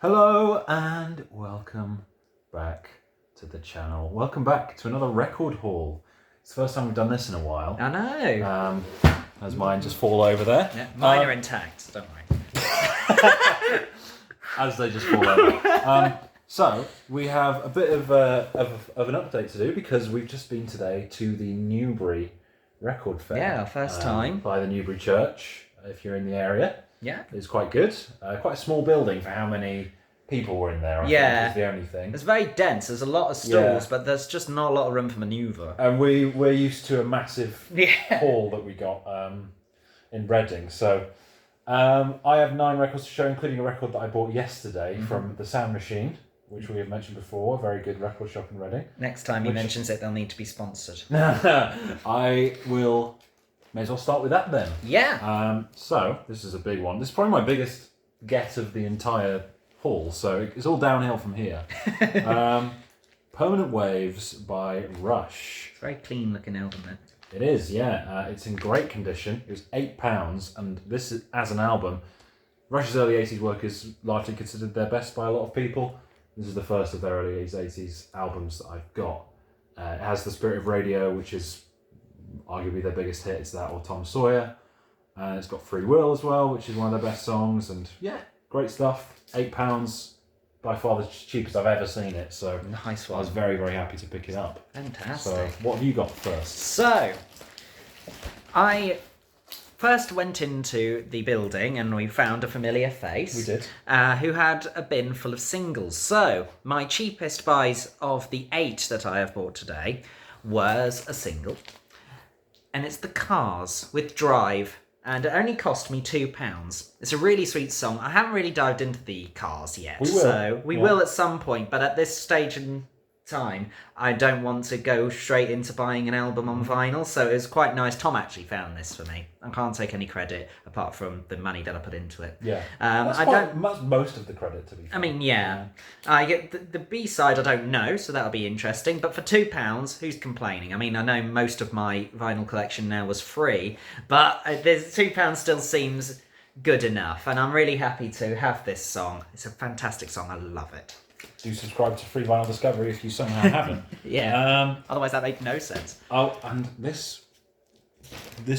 Hello and welcome back to the channel. Welcome back to another record haul. It's the first time we've done this in a while. I know. As mine just fall over there. Yeah, mine are intact, don't worry. As they just fall over. So we have a bit of an update to do because we've just been today to the Newbury Record Fair. Yeah, our first time. By the Newbury Church, if you're in the area. Yeah. It's quite good. Quite a small building for how many people were in there, I think is the only thing. It's very dense. There's a lot of stalls, but there's just not a lot of room for manoeuvre. And we're used to a massive hall that we got in Reading. So I have 9 records to show, including a record that I bought yesterday from the Sound Machine, which we have mentioned before. A very good record shop in Reading. Next time he mentions it, they'll need to be sponsored. I will... May as well start with that then. Yeah. So, this is a big one. This is probably my biggest get of the entire haul, so it's all downhill from here. Permanent Waves by Rush. It's a very clean looking album then. It is, yeah. It's in great condition. It was £8, and this is, as an album, Rush's early 80s work is largely considered their best by a lot of people. This is the first of their early 80s albums that I've got. It has The Spirit of Radio, which is arguably their biggest hit. It's that or Tom Sawyer. And it's got Free Will as well, which is one of their best songs. And yeah, great stuff. £8, by far the cheapest I've ever seen it. So nice one. I was very, very happy to pick it up. Fantastic. So what have you got first? So, I first went into the building and we found a familiar face. We did. Who had a bin full of singles. So, my cheapest buys of the 8 that I have bought today was a single. And it's The Cars with Drive. And it only cost me £2. It's a really sweet song. I haven't really dived into the Cars yet. We will. So we will at some point. But at this stage in time, I don't want to go straight into buying an album on vinyl. So it was quite nice. Tom actually found this for me. I can't take any credit apart from the money that I put into it. Yeah. That's most of the credit, to be fair. I mean, yeah. I get the B-side I don't know, so that'll be interesting. But for £2, who's complaining? I mean, I know most of my vinyl collection now was free, but there's £2 still seems good enough, and I'm really happy to have this song. It's a fantastic song. I love it. Do subscribe to Free Vinyl Discovery if you somehow haven't. Yeah. Otherwise, that made no sense. Oh, and this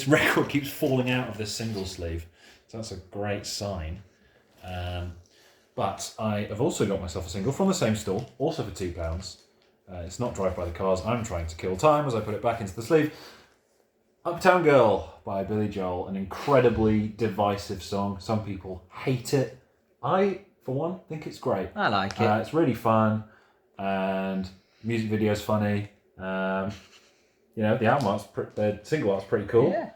record keeps falling out of this single sleeve, so that's a great sign. But I have also got myself a single from the same store, also for £2. It's not Drive by the Cars. I'm trying to kill time as I put it back into the sleeve. Uptown Girl by Billy Joel, an incredibly divisive song. Some people hate it. I, for one, think it's great. I like it. It's really fun, and music video's funny. The album art's the single art's pretty cool. Yeah.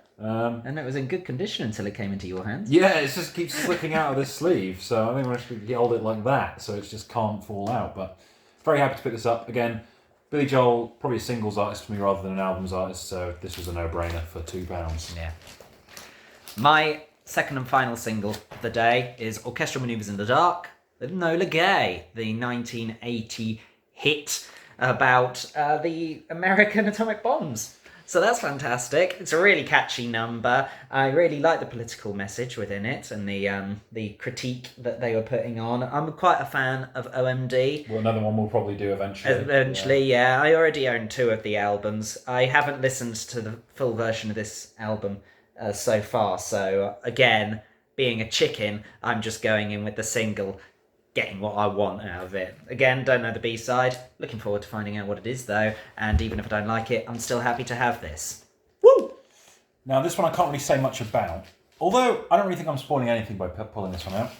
And it was in good condition until it came into your hands. Yeah, it just keeps slipping out of this sleeve, so I think we're going to hold it like that, so it just can't fall out. But very happy to pick this up. Again, Billy Joel, probably a singles artist for me rather than an albums artist, so this was a no-brainer for £2. Yeah. My second and final single of the day is Orchestral Manoeuvres in the Dark with Nola Gay, the 1980 hit about the American atomic bombs. So that's fantastic. It's a really catchy number. I really like the political message within it and the critique that they were putting on. I'm quite a fan of OMD. Well, another one we'll probably do eventually. Eventually, yeah. I already own 2 of the albums. I haven't listened to the full version of this album so far. So again, being a chicken, I'm just going in with the single, getting what I want out of it. Again, don't know the B-side. Looking forward to finding out what it is, though. And even if I don't like it, I'm still happy to have this. Woo! Now, this one I can't really say much about. Although, I don't really think I'm spoiling anything by pulling this one out.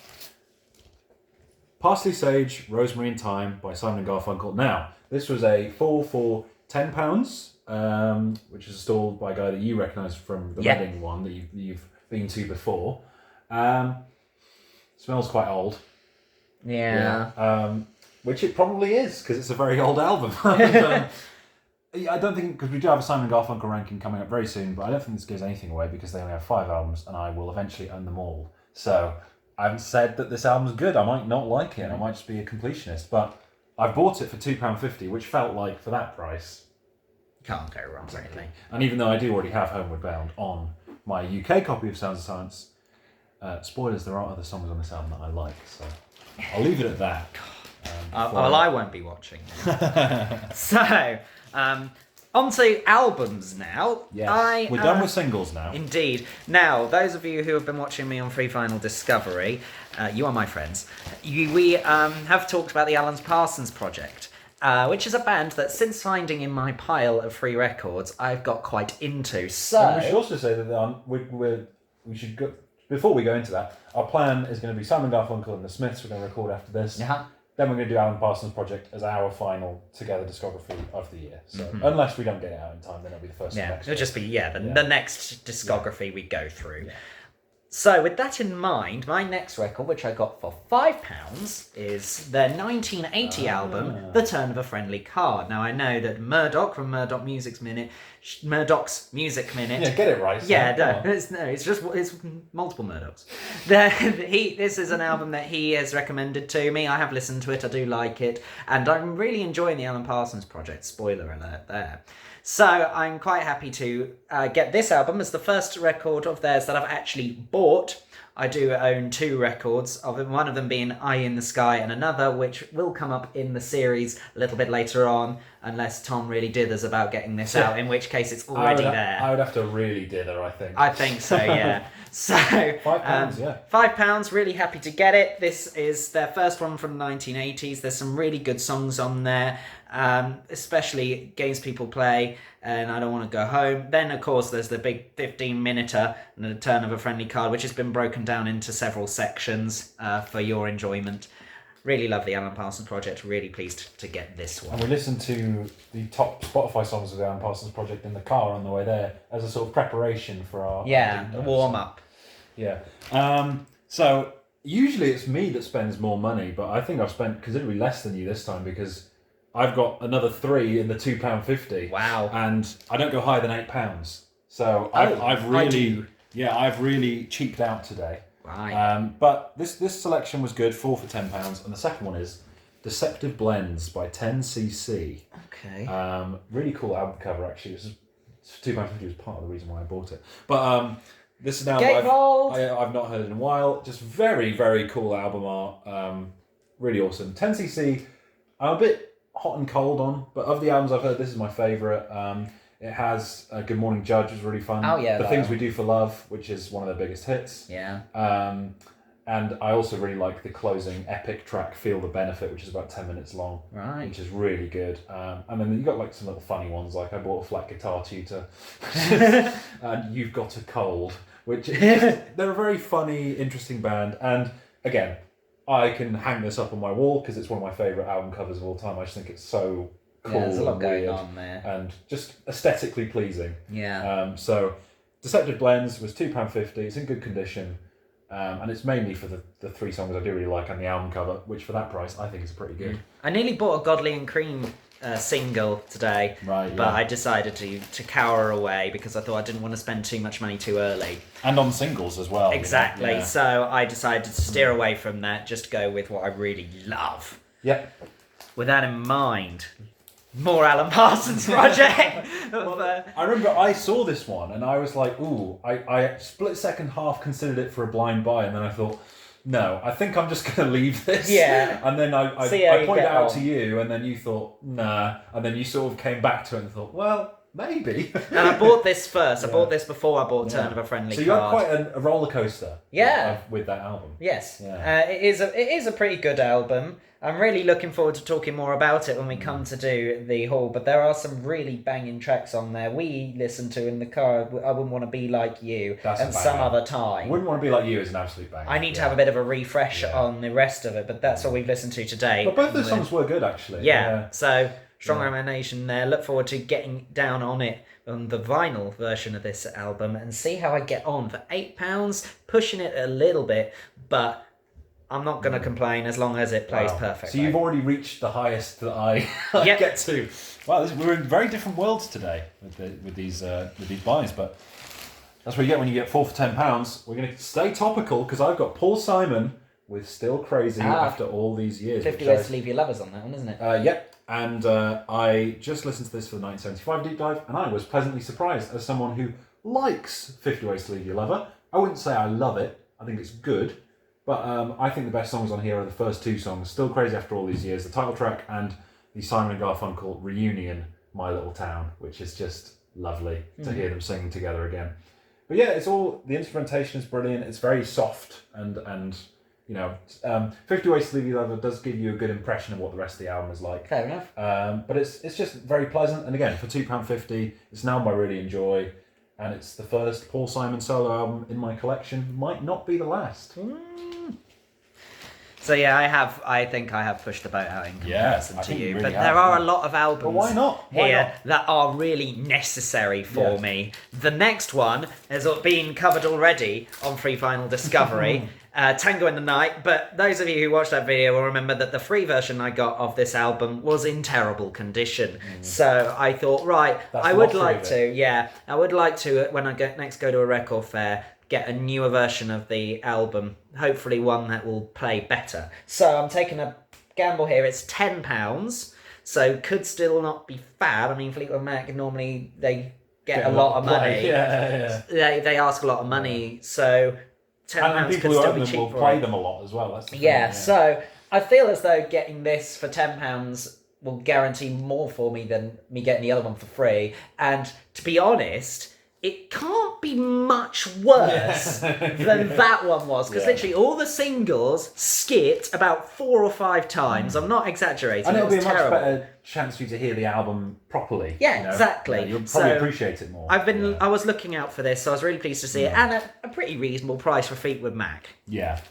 Parsley, Sage, Rosemary and Thyme by Simon and Garfunkel. Now, this was a 4 for £10, which is installed by a guy that you recognise from the Reading one that you've been to before. Smells quite old. Yeah. Which it probably is, because it's a very old album. I don't think, because we do have a Simon Garfunkel ranking coming up very soon, but I don't think this gives anything away because they only have 5 albums and I will eventually own them all. So I haven't said that this album's good. I might not like it. I might just be a completionist. But I bought it for £2.50, which felt like, for that price, Can't go wrong, really. And even though I do already have Homeward Bound on my UK copy of Sounds of Silence, spoilers, there are other songs on this album that I like. So I'll leave it at that. Well, I won't be watching. So, on to albums now. Yes. We're done with singles now. Indeed. Now, those of you who have been watching me on Free Final Discovery, you are my friends. We have talked about the Alan Parsons Project, which is a band that since finding in my pile of free records, I've got quite into. So And we should also say that we should go, before we go into that, our plan is going to be Simon Garfunkel and the Smiths. We're going to record after this. Uh-huh. Then we're going to do Alan Parsons Project as our final together discography of the year. So unless we don't get it out in time, then it'll be the first. Yeah, next it'll week. just be the next discography we go through. Yeah. So with that in mind, my next record, which I got for £5, is their 1980 album, The Turn of a Friendly Card. Now I know that Murdoch from Murdoch's Music Minute. Yeah, get it right. Yeah, it's multiple Murdochs. This is an album that he has recommended to me. I have listened to it. I do like it, and I'm really enjoying the Alan Parsons Project. Spoiler alert there. So I'm quite happy to get this album as the first record of theirs that I've actually bought. I do own 2 records of it, one of them being Eye in the Sky and another which will come up in the series a little bit later on, unless Tom really dithers about getting this out, in which case it's already there. I would have to really dither, I think. I think so, yeah. So £5, yeah. £5, really happy to get it. This is their first one from the 1980s. There's some really good songs on there, especially Games People Play and I Don't Want to Go Home. Then, of course, there's the big 15-minuter and The Turn of a Friendly Card, which has been broken down into several sections for your enjoyment. Really love the Alan Parsons Project. Really pleased to get this one. And we listened to the top Spotify songs of the Alan Parsons Project in the car on the way there as a sort of preparation for our... a warm-up. Yeah. So usually it's me that spends more money, but I think I've spent considerably less than you this time because I've got another 3 in the £2.50. Wow. And I don't go higher than £8. So I've really cheaped out today. Right. But this selection was good, 4 for £10, and the second one is Deceptive Blends by 10cc. Okay. Really cool album cover actually. This is £2.50 was part of the reason why I bought it. But this is now I've not heard in a while. Just very, very cool album art. Really awesome. 10cc. I'm a bit hot and cold on, but of the albums I've heard, this is my favourite. It has Good Morning Judge, was really fun. Oh yeah, The Things We Do for Love, which is one of their biggest hits. Yeah. And I also really like the closing epic track, Feel the Benefit, which is about 10 minutes long. Right. Which is really good. And then you got like some little funny ones, like I bought a flat guitar tutor, and You've Got a Cold, which they're a very funny, interesting band. And again, I can hang this up on my wall because it's one of my favourite album covers of all time. I just think it's so cool. Yeah, there's a lot and going weird on there. and just aesthetically pleasing. Yeah. So Deceptive Blends was £2.50. It's in good condition. And it's mainly for the 3 songs I do really like and the album cover, which for that price I think is pretty good. I nearly bought a Godly and Cream single today, Right, but yeah. I decided to cower away because I thought I didn't want to spend too much money too early. And on singles as well. Exactly. Yeah. So I decided to steer away from that, just go with what I really love. Yep. With that in mind, more Alan Parsons Project. I remember I saw this one and I was like, ooh, I split second half considered it for a blind buy, and then I thought, no, I think I'm just going to leave this. Yeah. And then I See how you pointed it get out on. to you, and then you thought, nah. And then you sort of came back to it and thought, well, maybe. And I bought this first. I Yeah. bought this before I bought Yeah. Turn of a Friendly So Card. you had quite a roller coaster. Yeah. With that album. Yes, Yeah. it is a pretty good album. I'm really looking forward to talking more about it when we come to do the haul, but there are some really banging tracks on there. We listened to in the car, I Wouldn't Want to Be Like You, That's a and some banger. other time. Wouldn't Want to Be Like You is an absolute banger. I need to have a bit of a refresh Yeah. on the rest of it, but that's what we've listened to today. But both those songs were good, actually. Yeah, so strong Yeah. recommendation there. Look forward to getting down on it on the vinyl version of this album and see how I get on for £8, pushing it a little bit, but I'm not going to complain as long as it plays Wow. perfectly. So you've already reached the highest that I Yep. get to. Wow, we're in very different worlds today with these buys, but that's what you get when you get 4 for £10. We're going to stay topical because I've got Paul Simon with Still Crazy after all these years. 50 which Ways to Leave Your Lovers on that one, isn't it? Yep, and I just listened to this for the 1975 deep dive, and I was pleasantly surprised as someone who likes 50 Ways to Leave Your Lover. I wouldn't say I love it. I think it's good. But I think the best songs on here are the first two songs, Still Crazy After All These Years, the title track, and the Simon and Garfunkel reunion, My Little Town, which is just lovely to hear them singing together again. But yeah, it's all, the instrumentation is brilliant. It's very soft and 50 Ways to Leave You Lover does give you a good impression of what the rest of the album is like. Fair enough. But it's just very pleasant. And again, for £2.50, it's an album I really enjoy. And it's the first Paul Simon solo album in my collection. Might not be the last. So yeah, I think I have pushed the boat out in comparison to you. really But have, there are yeah. a lot of albums But why not? Why here not? that are really necessary for Yes. me. The next one has been covered already on Free Final Discovery, Tango in the Night. But those of you who watched that video will remember that the free version I got of this album was in terrible condition. So I thought, right, That's I would lottery like of to, I would like to, when I next go to a record fair, get a newer version of the album, hopefully one that will play better. So I'm taking a gamble here. It's £10, so could still not be bad. I mean, Fleetwood Mac normally they get a lot of money. Yeah. They ask a lot of money, so £10 And could people who still own be them cheap will for play it. them a lot as well. That's the thing, Yeah, so I feel as though getting this for £10 will guarantee more for me than me getting the other one for free. And to be honest, it can't be much worse than that one was, because literally all the singles skipped about 4 or 5 times. I'm not exaggerating. And it'll be a was much terrible. better chance for you to hear the album properly. Yeah, exactly. Yeah, you'll probably So, appreciate it more. I was looking out for this, so I was really pleased to see it, and a pretty reasonable price for Fleetwood Mac. Yeah.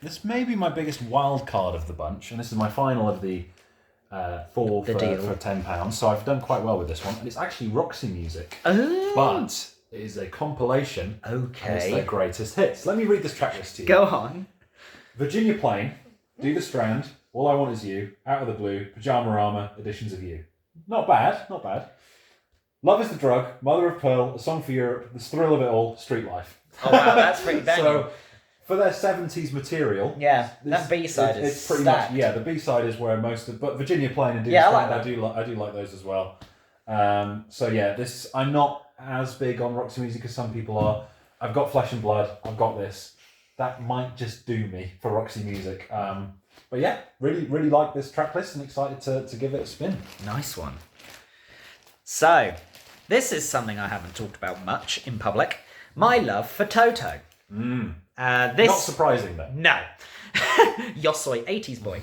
This may be my biggest wild card of the bunch, and this is my final of the four The for deal. £10. So I've done quite well with this one, and it's actually Roxy Music, Oh, but it is a compilation. And it's okay. their greatest hits. Let me read this track list to you. Go on. Virginia Plain, Do the Strand, All I Want Is You, Out of the Blue, Pyjamarama, Editions of You. Not bad, not bad. Love is the Drug, Mother of Pearl, A Song for Europe, The Thrill of It All, Street Life. Oh wow, that's pretty banging. So, for their 70s material, Yeah, that B-side is it's pretty stacked. much, yeah, the B-side is where most of, but Virginia Plain and Do the Yeah, I Strand, like I do like those as well. So yeah, I'm not as big on Roxy Music as some people are. I've got Flesh and Blood, I've got this. That might just do me for Roxy Music. But yeah, really, really like this track list and excited to give it a spin. Nice one. So, this is something I haven't talked about much in public. My love for Toto. Not This surprising though. no, Yosoi 80s boy.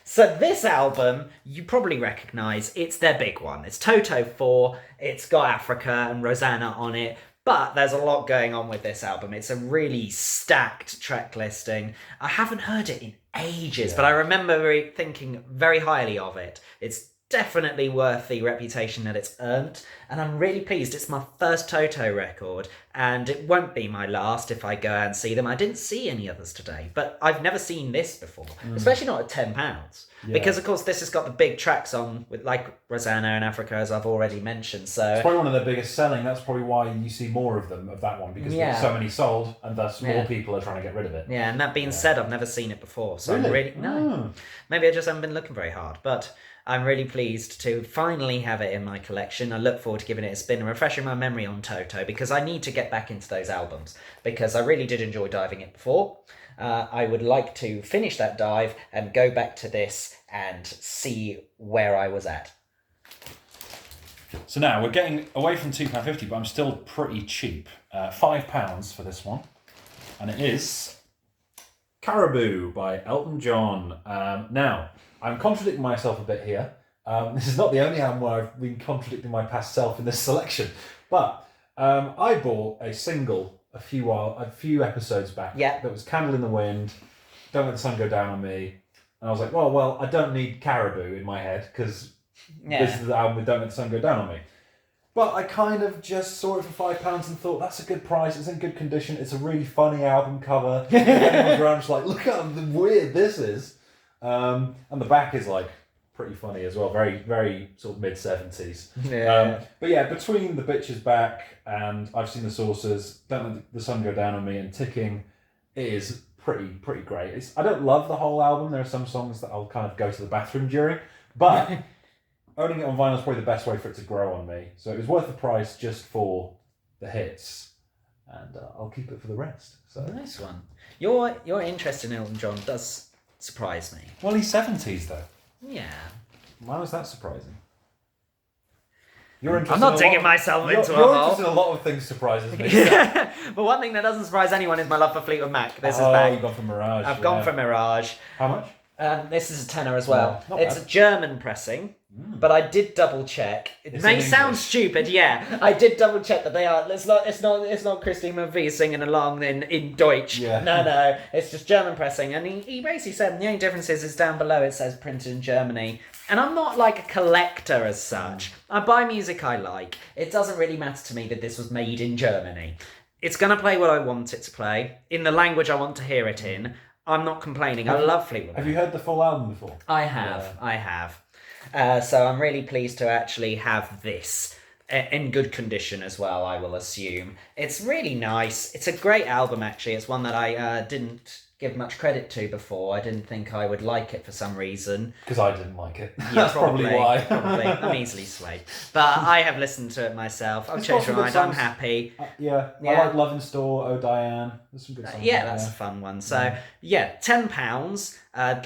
So this album you probably recognise. It's their big one. It's Toto 4. It's got Africa and Rosanna on it. But there's a lot going on with this album. It's a really stacked track listing. I haven't heard it in ages, but I remember thinking very highly of it. It's definitely worth the reputation that it's earned, and I'm really pleased. It's my first Toto record, and it won't be my last if I go out and see them. I didn't see any others today, but I've never seen this before, especially not at £10. Because of course this has got the big tracks on with like Rosanna and Africa, as I've already mentioned. So It's probably one of their biggest selling. That's probably why you see more of them, of that one, because there's so many sold, and thus more people are trying to get rid of it. yeah, and that being said, I've never seen it before, so I'm really maybe I just haven't been looking very hard, but I'm really pleased to finally have it in my collection. I look forward to giving it a spin and refreshing my memory on Toto, because I need to get back into those albums, because I really did enjoy diving it before. I would like to finish that dive and go back to this and see where I was at. So now we're getting away from £2.50, but I'm still pretty cheap. £5 for this one, and it is Caribou by Elton John. Now, I'm contradicting myself a bit here. This is not the only album where I've been contradicting my past self in this selection, but I bought a single a few episodes back that was Candle in the Wind, Don't Let the Sun Go Down on Me, and I was like, well, I don't need Caribou in my head, because this is the album with Don't Let the Sun Go Down on Me. But I kind of just saw it for £5 and thought, that's a good price, it's in good condition, it's a really funny album cover. Everyone's around just like, look how weird this is. And the back is like pretty funny as well, very, very sort of mid-70s. But yeah, between The Bitches Back and I've Seen the Saucers, Don't Let the Sun Go Down on Me and Ticking, it is pretty great. I don't love the whole album. There are some songs that I'll kind of go to the bathroom during, but owning it on vinyl is probably the best way for it to grow on me. So it was worth the price just for the hits. and I'll keep it for the rest. So Nice one. Your interest in Elton John does surprise me. well, he's 70s though. Yeah. Why was that surprising? You're I'm not digging myself into a Your hole. interest in a lot of things surprises me. But one thing that doesn't surprise anyone is my love for Fleetwood Mac. This is Oh, back. you've gone for Mirage. I've gone for Mirage. How much? This is a tenner as well. Not It's bad. a German pressing, but I did double check. It It's may in sound English. stupid, yeah. I did double check that they are. It's not Christine McVie singing along in Deutsch. Yeah. No. It's just German pressing, and he basically said the only difference is down below it says printed in Germany. And I'm not like a collector as such. I buy music I like. It doesn't really matter to me that this was made in Germany. It's gonna play what I want it to play in the language I want to hear it in. I'm not complaining. I love Fleetwood Mac. Have you heard the full album before? I have. So I'm really pleased to actually have this in good condition as well, I will assume. It's really nice. It's a great album, actually. It's one that I didn't give much credit to before. I didn't think I would like it for some reason. Because I didn't like it. Yeah, That's probably why. Probably. I'm easily swayed. But I have listened to it myself. I've It's got changed my some good mind. I'm songs. happy. Yeah, Yeah. I like Love in Store, Oh Diane. There's some good songs. Yeah, on that's a there. fun one. So yeah, £10.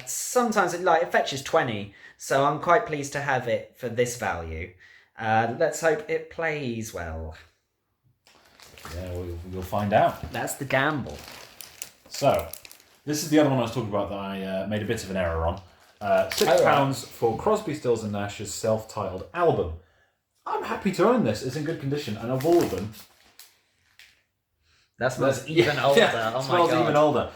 Sometimes it fetches 20. So I'm quite pleased to have it for this value. Let's hope it plays well. Yeah, you'll find out. That's the gamble. So, this is the other one I was talking about that I made a bit of an error on. £6 Oh, right. for Crosby, Stills and Nash's self-titled album. I'm happy to own this. It's in good condition, and of all of them, That smells even older. Yeah, Oh my smells god. even older.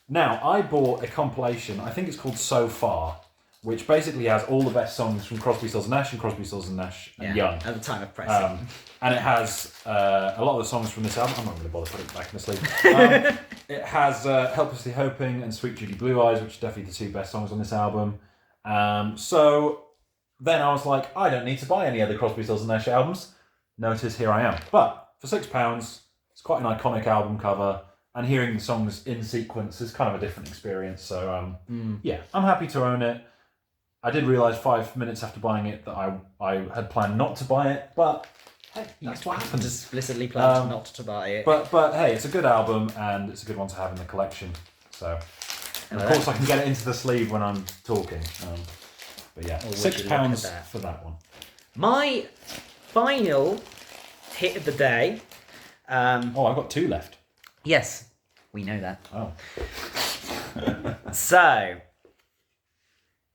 Now, I bought a compilation. I think it's called So Far, which basically has all the best songs from Crosby, Stills and Nash and Crosby, Stills and Nash and Young. At the time of pressing. And it has a lot of the songs from this album. I'm not going to bother putting it back in the sleeve. It has Helplessly Hoping and Sweet Judy Blue Eyes, which are definitely the two best songs on this album. So then I was like, I don't need to buy any other Crosby, Stills and Nash albums. Notice here I am. But for £6, it's quite an iconic album cover. And hearing the songs in sequence is kind of a different experience. So yeah, I'm happy to own it. I did realise 5 minutes after buying it that I had planned not to buy it, but hey, that's what happens. Explicitly planned not to buy it. But hey, it's a good album and it's a good one to have in the collection. So, and of course, I can get it into the sleeve when I'm talking. But yeah, would you look at £6 that? for that one. My final hit of the day. Oh, I've got two left. Yes, we know that. Oh, So,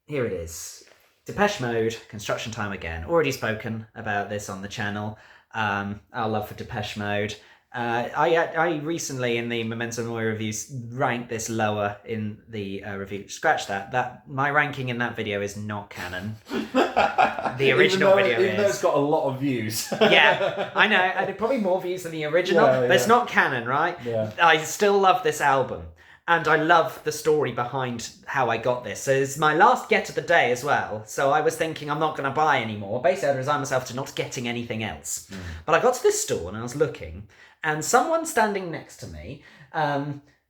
here it is. Depeche Mode, Construction Time Again. Already spoken about this on the channel. Our love for Depeche Mode. I recently, in the Memento Mori reviews, ranked this lower in the review. Scratch that. That my ranking in that video is not canon. The original video even though it's is. got a lot of views. Yeah, I know. I did probably more views than the original, Yeah, but it's yeah. not canon, right? Yeah. I still love this album. And I love the story behind how I got this. So it's my last get of the day as well. So I was thinking I'm not going to buy anymore. Basically, I resigned myself to not getting anything else. But I got to this store and I was looking, and someone standing next to me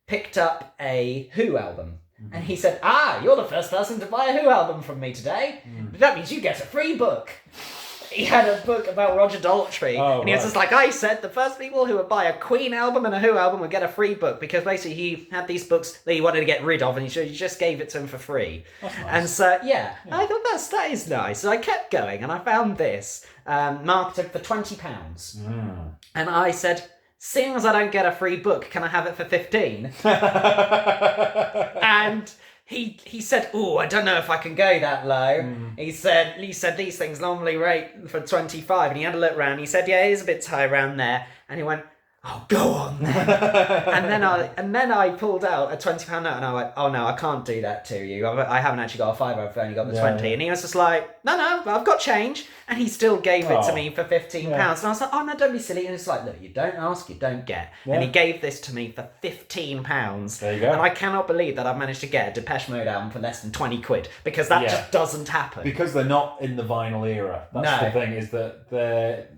picked up a Who album. And he said, you're the first person to buy a Who album from me today. That means you get a free book. He had a book about Roger Daltrey. Oh, and he was right. just like, I said the first people who would buy a Queen album and a Who album would get a free book, because basically he had these books that he wanted to get rid of and he just gave it to him for free. That's nice. And so, yeah, I thought that is nice. So I kept going and I found this marketed for £20. And I said, seeing as I don't get a free book, can I have it for 15? And he said, I don't know if I can go that low. He said these things normally rate for 25, and he had a look around. He said, yeah, it is a bit tight around there. And he went, go on then. and then I pulled out a £20 note, and I went, oh no, I can't do that to you. I haven't actually got a fiver. I've only got the 20. Yeah. And he was just like, no, I've got change. And he still gave it to me for £15. Yeah. And I was like, oh no, don't be silly. And it's like, look, you don't ask, you don't get. And he gave this to me for £15. There you go. And I cannot believe that I've managed to get a Depeche Mode album for less than 20 quid, because that just doesn't happen. Because they're not in the vinyl era. That's No. the thing, is that they're...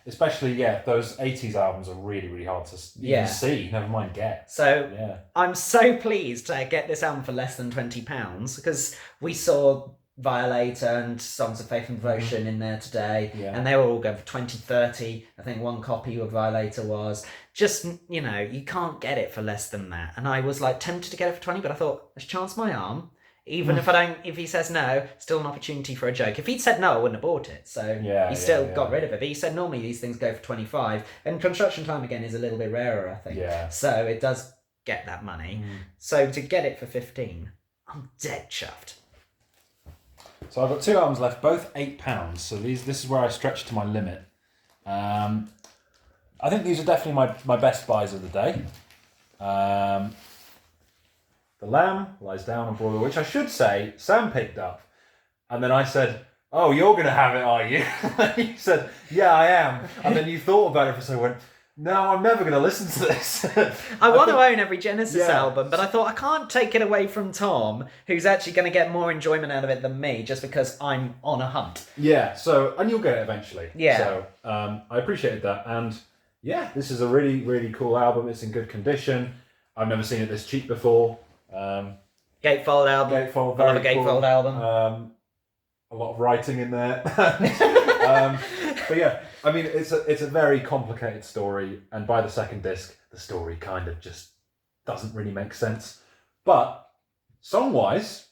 Especially, those 80s albums are really, really hard to even see, never mind get. So Yeah. I'm so pleased to get this album for less than £20, because we saw Violator and Songs of Faith and Devotion in there today, Yeah. and they were all going for 20, 30. I think one copy of Violator was just, you know, you can't get it for less than that. And I was like tempted to get it for 20, but I thought, let's chance my arm. Even if he says no, still an opportunity for a joke. If he'd said no, I wouldn't have bought it. So he still got rid of it. But he said normally these things go for 25, and construction time again is a little bit rarer, I think. Yeah. So it does get that money. So to get it for 15, I'm dead chuffed. So I've got 2 albums left, both £8. So this is where I stretch to my limit. I think these are definitely my best buys of the day. The Lamb Lies Down on Broadway, which I should say Sam picked up, and then I said, "Oh, you're going to have it, are you?" He said, "Yeah, I am." And then you thought about it for a second, went, "No, I'm never going to listen to this." I want to own every Genesis album, but I thought I can't take it away from Tom, who's actually going to get more enjoyment out of it than me, just because I'm on a hunt. Yeah, and you'll get it eventually. Yeah. So I appreciated that, and yeah, this is a really, really cool album. It's in good condition. I've never seen it this cheap before. Gatefold album. Gatefold, I love a very Gatefold cool. album. A lot of writing in there. But yeah, I mean, it's a very complicated story, and by the second disc, the story kind of just doesn't really make sense. But song-wise,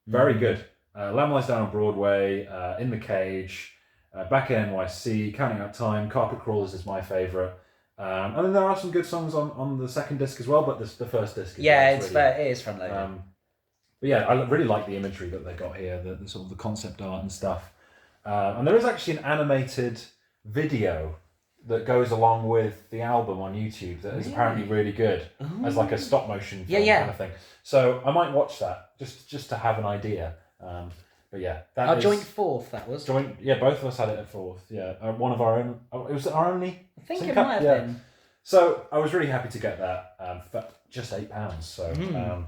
very good. Lamb Lies Down on Broadway, In the Cage, Back in NYC, Counting Out Time, Carpet Crawlers is my favourite. And then there are some good songs on the second disc as well, but the first disc is it is front loaded. But yeah, I really like the imagery that they got here, the sort of the concept art and stuff. And there is actually an animated video that goes along with the album on YouTube that is apparently really good as like a stop motion film kind of thing. So I might watch that just to have an idea. But yeah, that our joint fourth, that was. Both of us had it at fourth. Yeah, one of our own. It was our only. I think it might have been. So I was really happy to get that for just £8. So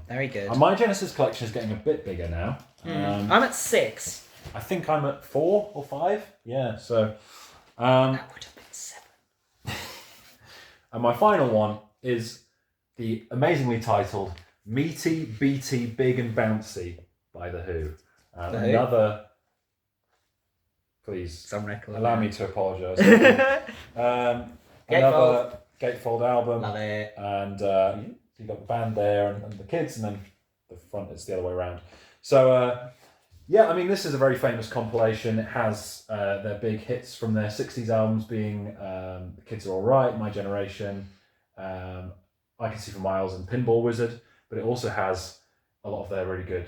very good. my Genesis collection is getting a bit bigger now. I'm at 6. I think I'm at 4 or 5. Yeah, so. That would have been 7. And my final one is the amazingly titled "Meaty, Beaty, Big and Bouncy" by The Who. Another. Please Some record. allow me to apologise. Another Gatefold album. Love it. And you got the band there and the kids, and then the front is the other way around. So yeah, I mean, this is a very famous compilation. It has their big hits from their 60s albums being The Kids Are Alright, My Generation, I Can See for Miles and Pinball Wizard, but it also has a lot of their really good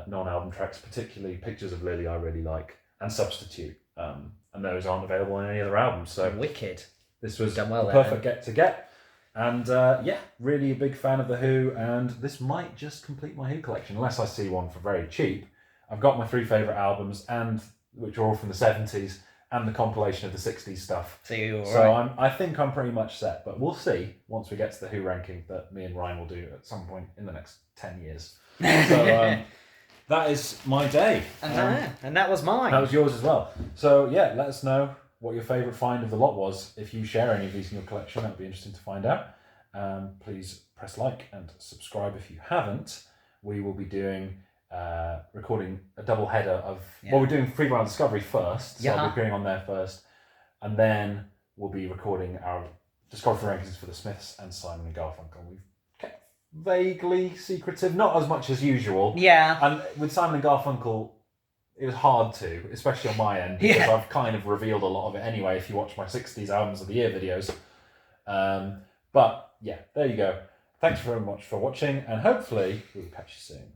non-album tracks, particularly Pictures of Lily I really like, and Substitute, and those aren't available on any other albums. So wicked. This was done well the there, perfect get to get. And yeah, really a big fan of The Who, and this might just complete my Who collection, unless I see one for very cheap. I've got my 3 favourite albums, and which are all from the 70s, and the compilation of the 60s stuff. So I think I'm pretty much set, but we'll see once we get to the Who ranking that me and Ryan will do at some point in the next 10 years. So that is my day. And that was mine. That was yours as well. So yeah, let us know what your favourite find of the lot was. If you share any of these in your collection, that would be interesting to find out. Please press like and subscribe if you haven't. We will be doing recording a double header of we're doing Free Ground Discovery first, so I'll be appearing on there first, and then we'll be recording our discography rankings for the Smiths and Simon and Garfunkel. We've kept vaguely secretive, not as much as usual. And with Simon and Garfunkel, it was hard to, especially on my end, because I've kind of revealed a lot of it anyway if you watch my 60s albums of the year videos. But yeah, there you go. Thanks very much for watching, and hopefully we'll catch you soon.